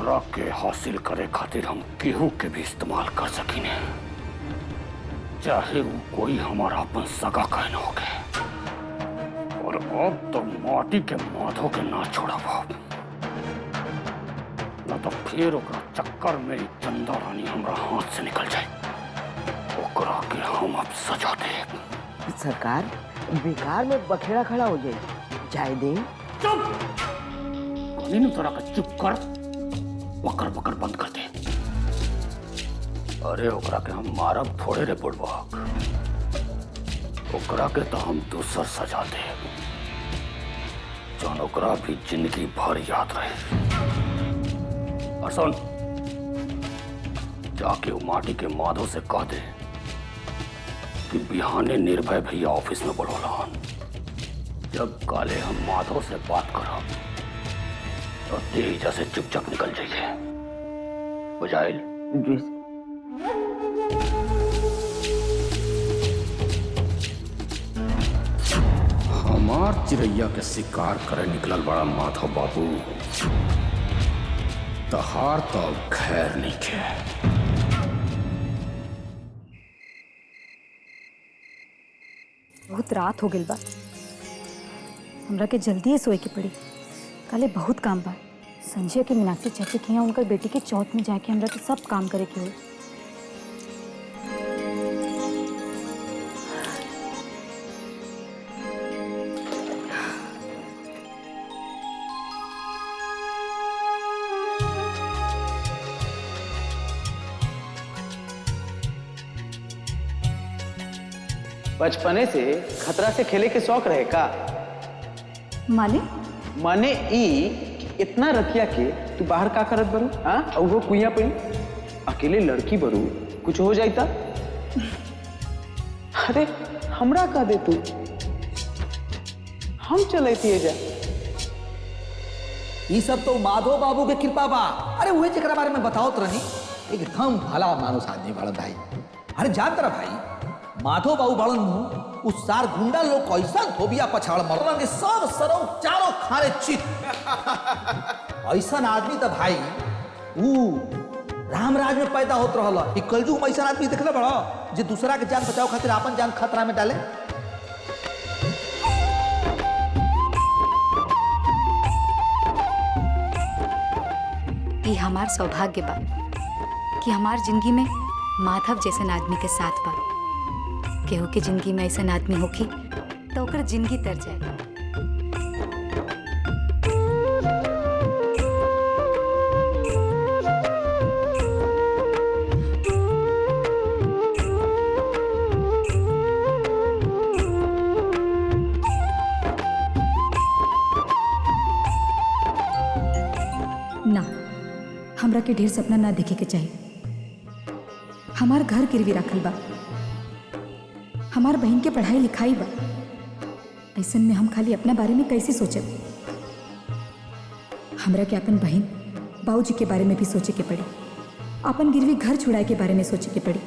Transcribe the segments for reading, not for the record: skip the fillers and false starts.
ओकरा के हासिल करे खातिर हम केहू के भी इस्तेमाल कर सकीने, चाहे वो कोई हमारा अपन सगा कहना होगे। और अब तो माटी के माधो के ना छोड़ब, न तो फिर ओकरा चक्कर में चंदा रानी हमरा हाथ से निकल जाए। ओकरा के हम अब सजा दे। सरकार बेकार में बखेड़ा खड़ा हो जाए, जाए दे। चुप! तीनों तरह का चुप कर, बकर बकर बंद कर दे। अरे ओकरा के हम मारब थोड़े रे बुड़बक, ओकरा के तो हम दूसर सजा दे, जौन ओकरा भी जिंदगी भर याद रहे। और सुन, जाके वो माटी के माधो से कह दे कि बिहाने निर्भय भैया ऑफिस में बोलौलन। जब काले हम माधव से बात करब तो तेजा से चुपचाप निकल जाइए। बुझाइल? जी। हमार चिड़ैया के शिकार करे निकलल बड़ा माधव बाबू, तहार तो खैर नहीं खे। बहुत रात हो गई बा, हमरा के जल्दी सोए के पड़ी। काले बहुत काम बा। संजय के मीनाक्षी चाची के यहाँ उनकर बेटी के चौथ में जाके हमरा के सब काम करे के हुई। बचपने से खतरा से खेले के शौक रहे का? माने ई इतना रतिया के तू बाहर का करत बरू? हाँ, और वो कुइया पे अकेले लड़की बरू, कुछ हो जाता? अरे हमरा का दे तू, हम चले थी जा। ये सब तो माधव बाबू के कृपा बा। अरे वही जरा बारे में बताओ तो रही, एकदम भला मानुस आदमी बड़ा भाई। अरे जान तरह भाई, माधव बाबू बड़न उस सार गुंडा लोग कैसा धोबिया पछाड़ मरन के सब सरो चारों खारे चित। ऐसा आदमी तो भाई वो रामराज में पैदा होत रहल। कलजू में ऐसा आदमी देखले बड़ा जे दूसरा के जान बचाओ खातिर अपन जान खतरा में डाले। ये हमार सौभाग्य बा कि हमार जिंदगी में माधव जैसन आदमी के साथ बा। केहू के जिंदगी में ऐसा आदमी होखी तो ओकर जिंदगी तर जाए। ना, हमरा के ढेर सपना ना देखे के चाहिए। हमार घर गिरवी रखल बा, हमार बहन के पढ़ाई लिखाई बा। ऐसन में हम खाली अपना बारे में कैसे सोचब? हमरा के अपन बहन बाबूजी के बारे में भी सोचे के पड़ी, अपन गिरवी घर छुड़ाए के बारे में सोचे के पड़ी।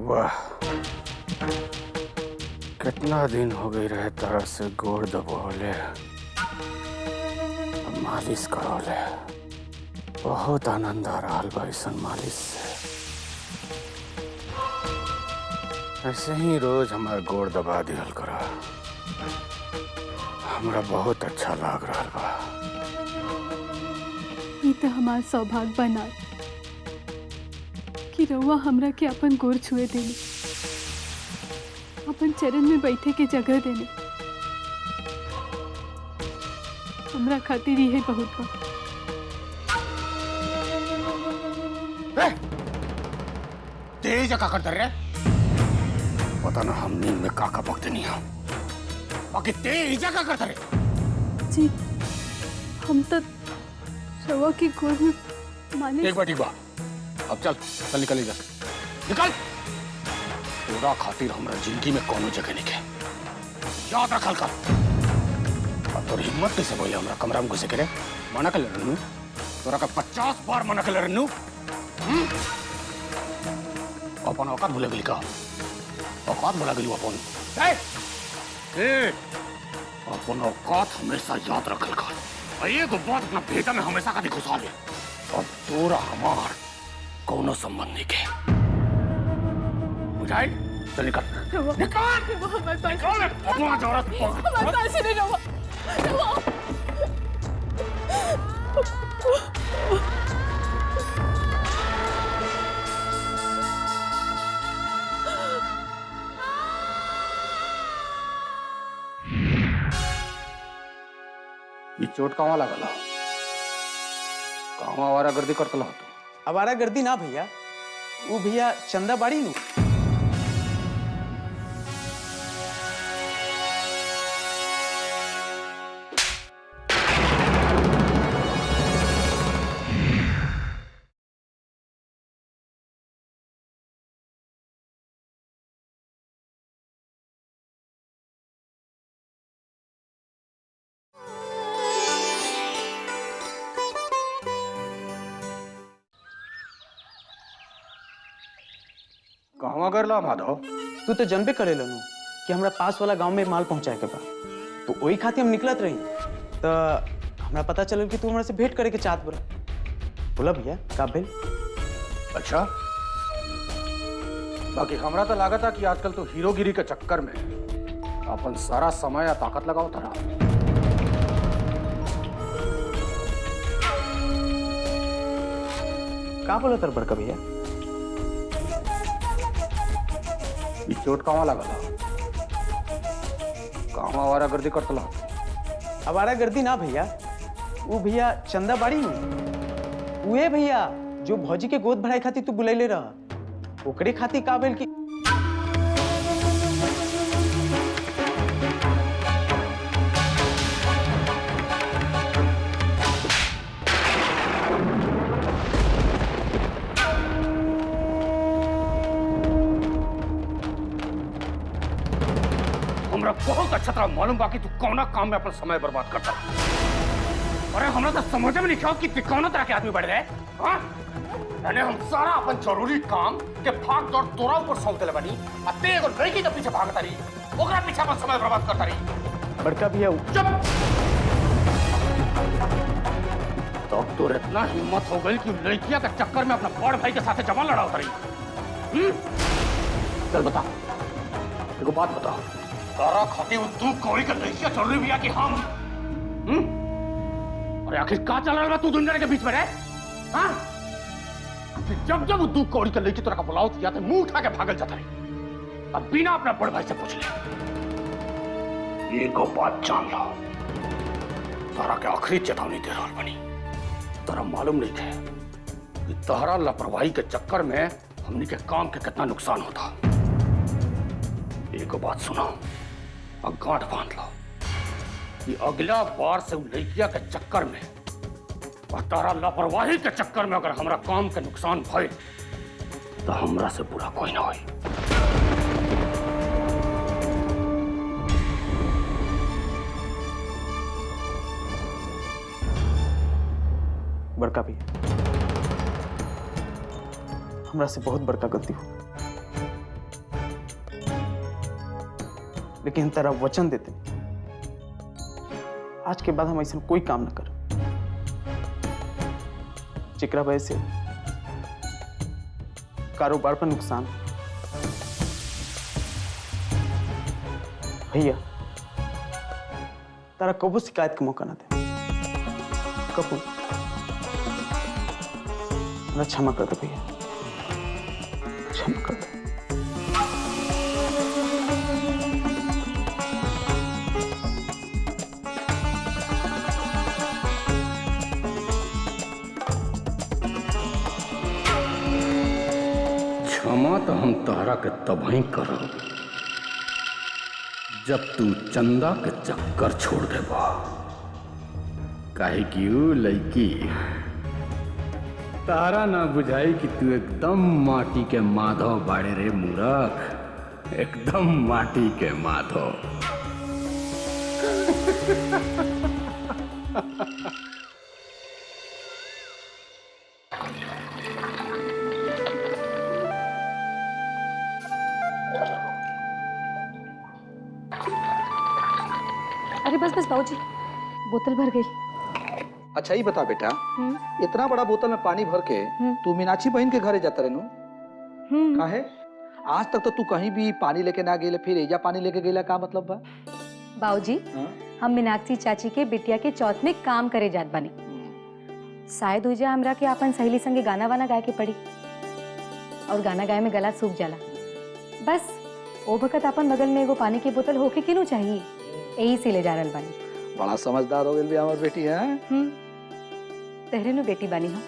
वाह, कितना दिन हो गई रहे तरह से गोड़ दबोले, मालिश करौले। बहुत आनंद आ रहा बा ऐसन मालिश से। ऐसे ही रोज हमार गोड़ दबा दिहल करा, हमरा बहुत अच्छा लग रहा बा। ये तो हमार सौभाग्य बना कि रउआ हमरा के अपन गोर छुए देने, अपन चरण में बैठे के जगह देने। हमरा खातिर यही बहुत बा। तेज का कर रहे, पता ना हम नींद में काका पकते नहीं हम। बाकी ते इजा का करता रे? जी हम तो रवा की गोद में मालिक। एक बार अब चल चल निकल जा निकल। पूरा खातिर हमरा जिंदगी में कोनो जगह नहीं है, याद रखल कर। और तोर हिम्मत कैसे बोले हमरा कमरा में घुसे करे? मना कर रन्नू, तोरा का 50 बार मना कर रन्नू। अपन औकात भूले गली का? औकात भूला गली अपन? अपन औकात हमेशा याद रखल कर। ये को बात अपना बेटा में हमेशा का घुसा ले। और तोरा हमार कोनो संबंध नहीं के बुझाई? चल निकल निकल हमारे पास अपना जरूरत हमारे पास नहीं रवा। ये चोट कहाँ लागला? कहाँ आवारागर्दी करतला होतो? आवारागर्दी ना भैया, वो भैया चंदा बाड़ी नु। कहाँ करला माधव? तू तो जनबे करे लनू कि हमरा पास वाला गांव में माल पहुंचाए के बा, तो वही खातिर हम निकलत रही। तो हमरा पता चलल कि तू हमरा से भेंट करे के चाहत बरा। बोला भैया का भेल? अच्छा, बाकी हमरा तो लागत है कि आजकल तो हीरोगिरी के चक्कर में अपन सारा समय या ताकत लगाओ तारा। का बोला तर बड़का भैया? ये चोट कहाँ लागला? कहाँ आवारागर्दी करतला? आवारागर्दी ना भैया, वो भैया चंदा बाड़ी नु। उहे भैया जो भौजी के गोद भराई खातिर तू बुलैले रह, ओकरे खातिर का भेल कि हमरा बहुत अच्छा तरह मालूम बा कि तू कौना काम में अपना समय बर्बाद करता। अरे हमरा तो समझ में नहीं आओ कि कौना तरह के आदमी बढ़ गए। हाँ, यानी हम सारा अपन जरूरी काम के भाग दौड़ तोरा ऊपर सौंप देले बानी, आ ते एगो लड़की के पीछे भागता रही, ओकरा पीछे अपन समय बर्बाद करता रही। बड़का भैया चुप! तो अब तो इतना हिम्मत हो गई कि लड़कियां के चक्कर में अपना बड़ भाई के साथ जवान लड़ा उतरी। चल बता, एगो बात बता, तारा खाती तू कोई का लड़कियां चल रही भैया कि हम? अरे आखिर का चल रहा तू दुनिया के बीच में रहे? हाँ? जब जब तू कौड़ी का लड़की तोरा का बुलाओ किया तो मुंह उठा के भागल जाता रही। अब बिना अपना बड़ भाई से पूछ ले। एगो बात जान लो, तारा के आखिरी चेतावनी दे रहा बनी। तारा मालूम नहीं है कि तारा लापरवाही के चक्कर में हमनी के काम के कितना नुकसान होता। एगो बात सुनो, अब गांठ बांध लो कि अगला बार से लड़किया के चक्कर में और तारा लापरवाही के चक्कर में अगर हमरा काम के नुकसान भइल तो हमरा से बुरा कोई ना होई। बड़का भैया हमरा से बहुत बड़का गलती हो, लेकिन तेरा वचन देते आज के बाद हम ऐसा कोई काम न कर जेकरा वजह से कारोबार पर नुकसान। भैया तारा कबो शिकायत का मौका ना दे, कबो। ना क्षमा कर दे भैया, क्षमा कर दे। क्षमा तो हम तहरा के तब ही करब जब तू चंदा के चक्कर छोड़ देबा, काहे कि ऊ लड़की तारा ना बुझाई कि तू एकदम माटी के माधव बाड़े रे मूर्ख, एकदम माटी के माधव। अरे बस बस बाबूजी, बोतल भर गई। अच्छा ही बता बेटा, इतना बड़ा बोतल में पानी भर के तू मीनाक्षी बहन के घरे जाता रहनू काहे? आज तक तो तू कहीं भी पानी लेके ना गेले, फिर एजा पानी लेके गेला, का मतलब बा? बाबूजी, हम मीनाक्षी चाची के बिटिया के चौथ में काम करे जात बानी। शायद उजा हमरा के अपन सहेली संगे गाना वाना गाए के पड़ी, और गाना गाए में गला सूख जाला। बस ओ वक्त अपन बगल में एगो पानी की बोतल होके किनू चाहिए, यही से ले जा रहल बानी। बड़ा समझदार हो गई भी हमार बेटी है। तहरे नु बेटी बानी हम,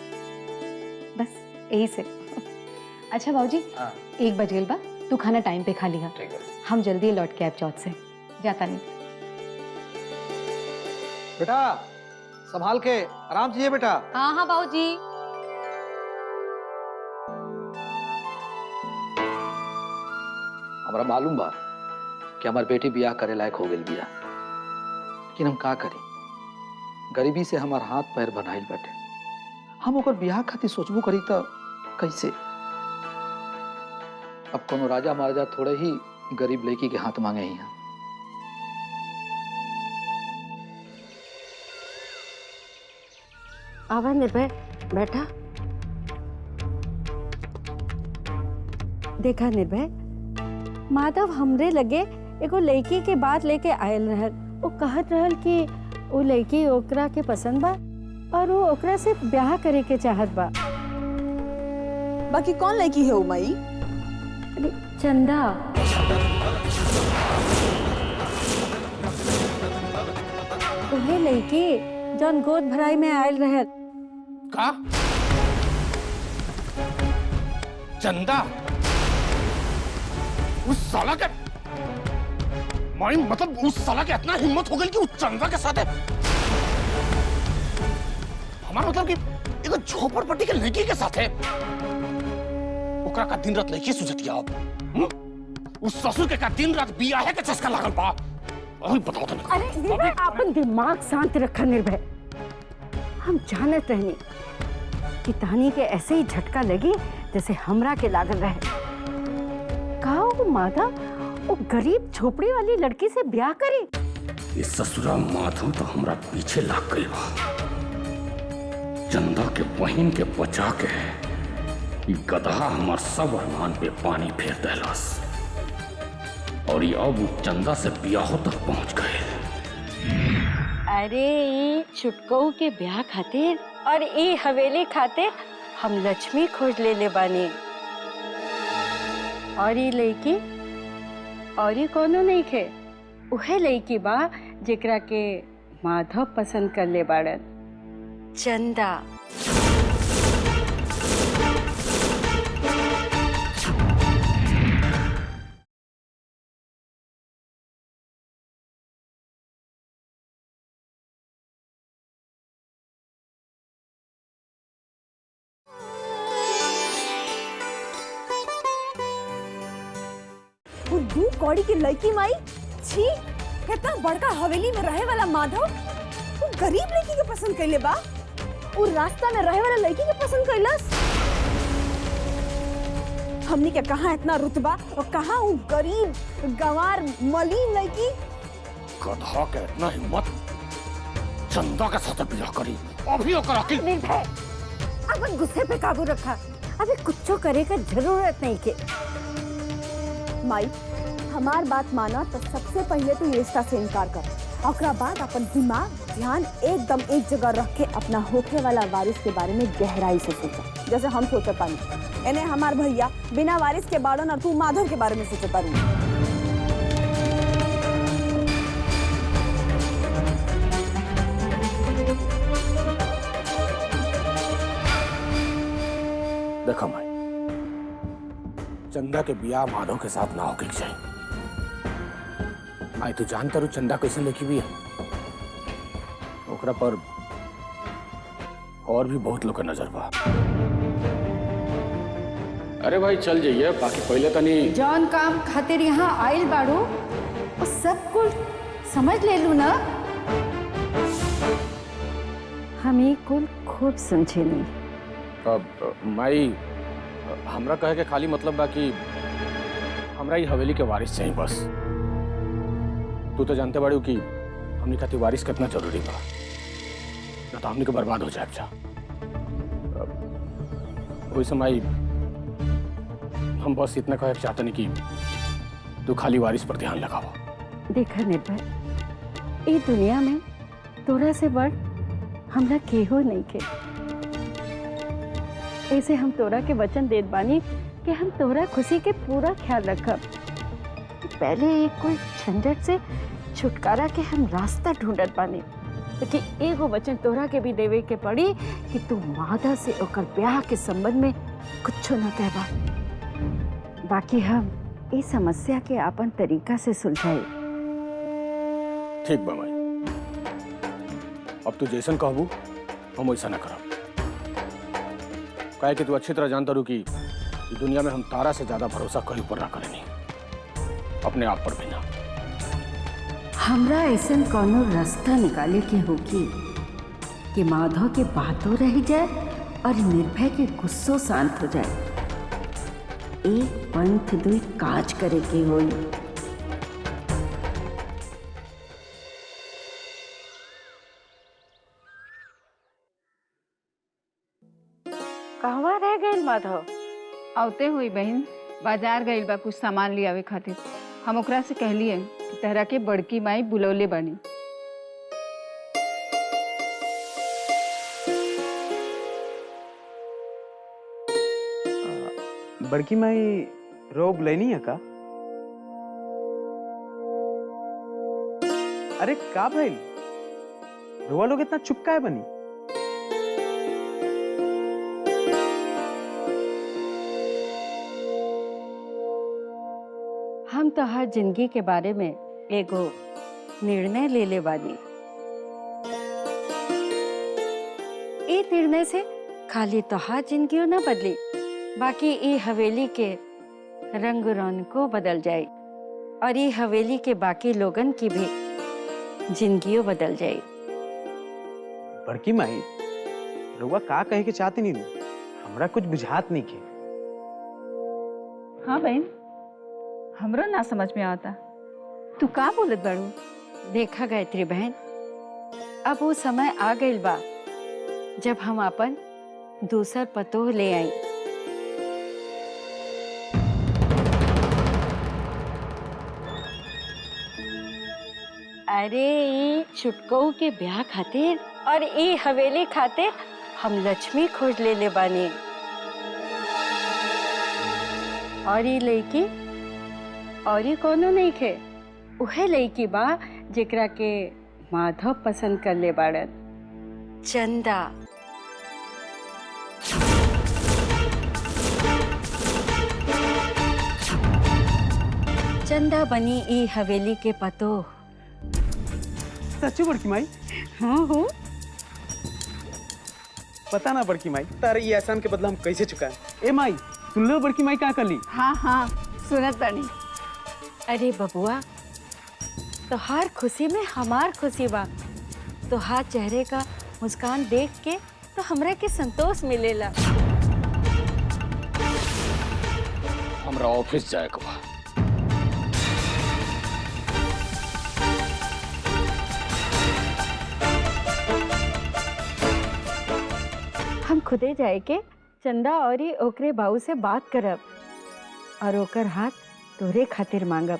बस यही से। अच्छा बाबूजी, 1 बज गइल बा, तू खाना टाइम पे खा लिहा। हम जल्दी लौट के आब चौथ से, जाता नहीं। बेटा संभाल के, आराम से बेटा। हाँ हाँ बाबूजी। हमरा मालूम बा कि हमार बेटी बियाह करे लायक हो गई बिया, लेकिन हम का करी? गरीबी से हमार हाथ पैर बनाइल बैठे। हम ओकर बियाह खातिर सोचबो करी तो कैसे? अब कोनो राजा महाराजा थोड़े ही गरीब लड़की के हाथ मांगे ही हैं। आवा निर्भय, बैठा। देखा निर्भय, माधव हमरे लगे एगो लड़की के बात लेके आयल रहल। वो कहत रहल कि वो लड़की ओकरा के पसंद बा और वो ओकरा से ब्याह करे के चाहत बा। बाकी कौन लड़की है उमाई? अरे चंदा। उहे लड़की जौन गोद भराई में आयल रहल। का? चंदा? उस साला के माई, मतलब उस साला के इतना हिम्मत हो गई कि उस चंदा के साथ है? हमारा मतलब कि एक झोपड़पट्टी के लड़की के साथ है। ओकरा का दिन रात लड़की सुझतिया अब। उस ससुर के का दिन रात बिया है के चस्का लागल बा। अभी बताओ तो। अरे निर्भय, अपन दिमाग शांत रखा निर्भय। हम जानत रहनी कि तहनी के ऐसे ही झटका लगी जैसे हमरा के लागल रहे। कहा वो माधव वो गरीब झोपड़ी वाली लड़की से ब्याह करी? इस ससुरा माधव तो हमरा पीछे लाग गई बा। चंदा के बहन के बचा के ये गधा हमार सब अरमान पे पानी फेर देलस, और ये अब चंदा से ब्याह तक पहुंच गए। अरे छुटकऊ के ब्याह खातिर और ई हवेली खातिर हम लक्ष्मी खोज ले बानी। और ई लड़की और ई कोनो नहीं खे, उहे लड़की बा जेकरा के माधव पसंद कर ले बाड़न, चंदा। वो दू कौड़ी की लड़की माई, छी, कितना बड़का हवेली में रहे वाला माधव वो गरीब लड़की के पसंद कैले बा। वो रास्ता में रहे वाला लड़की के पसंद कैलस। हमनी के कहाँ इतना रुतबा और कहाँ वो गरीब गंवार मलिन लड़की। गधा के इतना हिम्मत चंदा के साथ ब्याह करी, अभी ओकर अकिल। निर्भय, अपन गुस्से पे काबू रखा। अभी कुछ करे का जरूरत नहीं के। माई, हमार बात माना तो सबसे पहले तो ये रिश्ता से इनकार कर, और बाद अपन दिमाग ध्यान एकदम एक जगह रख के अपना होखे वाला वारिस के बारे में गहराई से सोचा, जैसे हम सोचत पानी। इन्हें हमार भैया बिना वारिस के बाड़न और तू माधव के बारे में सोचत पानी। देखा भाई, चंदा के बियाह माधव के साथ ना होके चाहिए। माई तू जानता रू चंदा कैसे लिखी भी है, ओकरा पर और भी बहुत लोग का नजर बा। अरे भाई चल जाइए, बाकी पहले तनी जौन काम खातिर यहाँ आइल बाड़ू वो सब कुछ समझ ले लू ना। हम ये कुल खूब समझे नहीं। माई हमरा कहे के खाली मतलब बा कि हमरा ये हवेली के वारिस चाहिए बस। तू तो जानते बाड़ू कि हमनी खातिर वारिस कितना जरूरी बा, ना तो हमनी को बर्बाद हो जाए। अच्छा वही समय हम बस इतना कहे चाहते नहीं कि तू खाली वारिस पर ध्यान लगाओ। देखा निर्भय, ये दुनिया में तोरा से बढ़ हमरा केहू नहीं के। ऐसे हम तोरा के वचन देत बानी कि हम तोरा खुशी के पूरा ख्याल रखब। पहले एक कोई झंझट से छुटकारा के हम रास्ता ढूंढत बानी, कि एगो वचन तोरा के भी देवे के पड़ी कि तू मादा से ओकर ब्याह के संबंध में कुछ न कहबा। बाकी हम इस समस्या के अपन तरीका से सुलझाई। ठीक बा माई, अब तू जैसन कहबू हम वैसा न करब। काहे कि तू अच्छी तरह जानता रू कि दुनिया में हम तारा से ज्यादा भरोसा कहीं ऊपर ना करेनी, अपने आप पर भी ना। हमरा ऐसा कोनो रास्ता निकाले के होगी कि माधव के बातों रह जाए और निर्भय के गुस्सों शांत हो जाए। एक पंथ दुई काज करे के होई। कहवा रह गई माधव? आवते हुई बहन बाजार गइल बा कुछ सामान ले आवे खातिर। हम ओकरा से कहलिए कि तहरा के बड़की माई बुलौले बानी। बड़की माई रोब लेनी है का? अरे का भाई रोवा लोग इतना चुप का है बनी? हम तो हर जिंदगी के बारे में एगो निर्णय ले ले बानी। ए निर्णय से खाली तोहार जिंदगी न बदली, बाकी ये हवेली के रंग रौनकों बदल जाए और ये हवेली के बाकी लोगन की भी जिंदगियों बदल जाए। बड़की माई रोवा का कहे के चाहती नहीं, हमरा कुछ बुझात नहीं के। हाँ बहन, हमरो ना समझ में आता तू का बोलत बाड़ू। देखा गायत्री बहन, अब वो समय आ गइल बा जब हम अपन दूसर पतोह ले आई। अरे ई छुटकऊ के ब्याह खातिर और ई हवेली खातिर हम लक्ष्मी खोज ले बानी। और ई लड़की और ई कोनो नहीं खे, उहे लड़की बा जेकरा के माधव पसंद कर ले बाड़न, चंदा। चंदा बनी ई हवेली के पतोह। सच्ची बड़की माई? हाँ हो। पता ना बड़की माई तारे ये एहसान के बदला हम कैसे चुकाएं। ए माई सुन लो बड़की माई क्या कर ली? हाँ हाँ सुनत बानी। अरे बबुआ, तोहार खुशी में हमार खुशी बा। तोहार चेहरे का मुस्कान देख के तो हमरा के संतोष मिलेला। हमरा ऑफिस जाए के बा। हम खुदे जाए के चंदा और ही ओकरे बाऊ से बात करब और ओकर हाथ तोरे खातिर मांगब।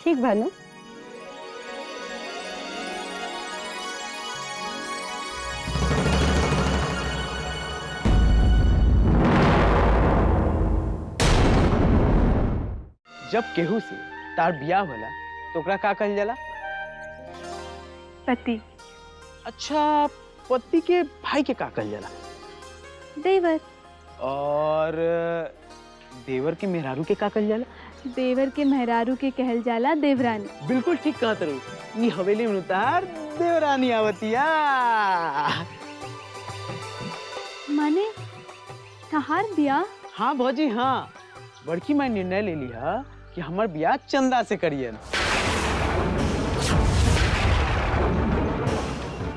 ठीक भानु? जब केहू से तार बियाह होला तो ओकरा का कहल जाला? पति। अच्छा, पति के भाई के का कहल जाला? देवर। और देवर के मेहरारू के का कहल जाला? देवर के मेहरारू के कहल जाला देवरानी। बिल्कुल ठीक कहा तरू। ये हवेली में उतार देवरानी आवतिया। माने तहार बिया? हाँ भौजी हाँ, बड़की माई निर्णय ले लिया कि हमार बियाह चंदा से करिए।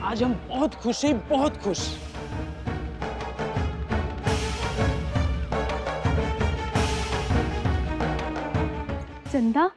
आज हम बहुत खुश हैं, बहुत खुश। चंदा